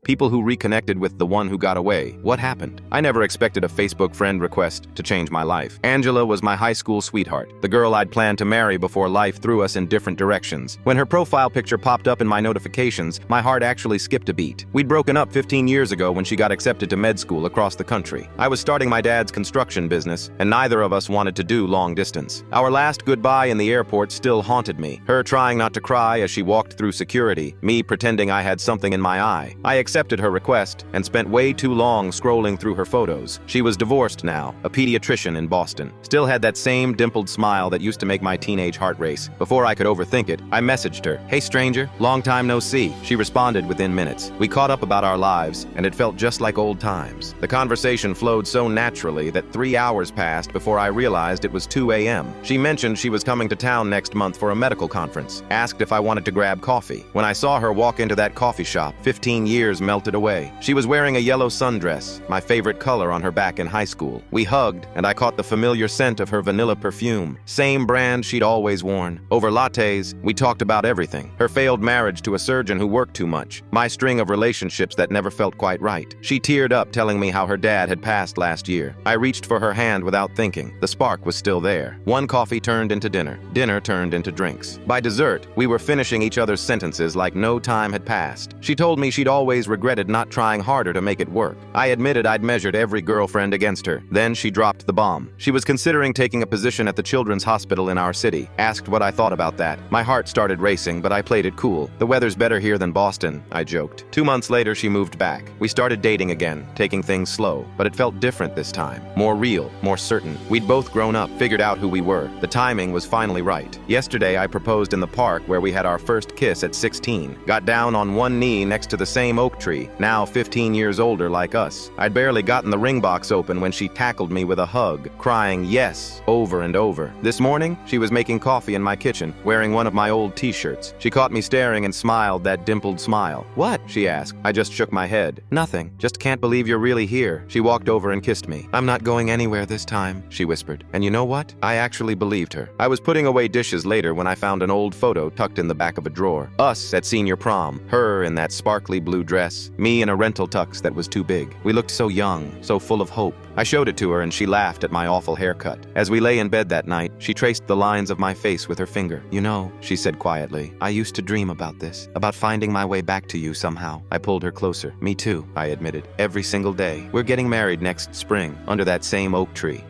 People who reconnected with the one who got away. What happened? I never expected a Facebook friend request to change my life. Angela was my high school sweetheart, the girl I'd planned to marry before life threw us in different directions. When her profile picture popped up in my notifications, my heart actually skipped a beat. We'd broken up 15 years ago when she got accepted to med school across the country. I was starting my dad's construction business, and neither of us wanted to do long distance. Our last goodbye in the airport still haunted me. Her trying not to cry as she walked through security, me pretending I had something in my eye. I accepted her request and spent way too long scrolling through her photos. She was divorced now, a pediatrician in Boston. Still had that same dimpled smile that used to make my teenage heart race. Before I could overthink it, I messaged her, "Hey stranger, long time no see." She responded within minutes. We caught up about our lives, and it felt just like old times. The conversation flowed so naturally that 3 hours passed before I realized it was 2 a.m. She mentioned she was coming to town next month for a medical conference, asked if I wanted to grab coffee. When I saw her walk into that coffee shop, 15 years melted away. She was wearing a yellow sundress, my favorite color on her back in high school. We hugged, and I caught the familiar scent of her vanilla perfume, same brand she'd always worn. Over lattes, we talked about everything. Her failed marriage to a surgeon who worked too much, my string of relationships that never felt quite right. She teared up telling me how her dad had passed last year. I reached for her hand without thinking. The spark was still there. One coffee turned into dinner. Dinner turned into drinks. By dessert, we were finishing each other's sentences like no time had passed. She told me she'd always regretted not trying harder to make it work. I admitted I'd measured every girlfriend against her. Then she dropped the bomb. She was considering taking a position at the children's hospital in our city. Asked what I thought about that. My heart started racing, but I played it cool. The weather's better here than Boston, I joked. 2 months later, she moved back. We started dating again, taking things slow, but it felt different this time. More real, more certain. We'd both grown up, figured out who we were. The timing was finally right. Yesterday, I proposed in the park where we had our first kiss at 16. Got down on one knee next to the same oak tree, now 15 years older like us. I'd barely gotten the ring box open when she tackled me with a hug, crying yes over and over. This morning, she was making coffee in my kitchen, wearing one of my old t-shirts. She caught me staring and smiled that dimpled smile. "What?" she asked. I just shook my head. "Nothing. Just can't believe you're really here." She walked over and kissed me. "I'm not going anywhere this time," she whispered. And you know what? I actually believed her. I was putting away dishes later when I found an old photo tucked in the back of a drawer. Us at senior prom, her in that sparkly blue dress, me in a rental tux that was too big. We looked so young, so full of hope. I showed it to her and she laughed at my awful haircut. As we lay in bed that night, she traced the lines of my face with her finger. "You know," she said quietly, "I used to dream about this, about finding my way back to you somehow." I pulled her closer. "Me too," I admitted. "Every single day. We're getting married next spring, under that same oak tree."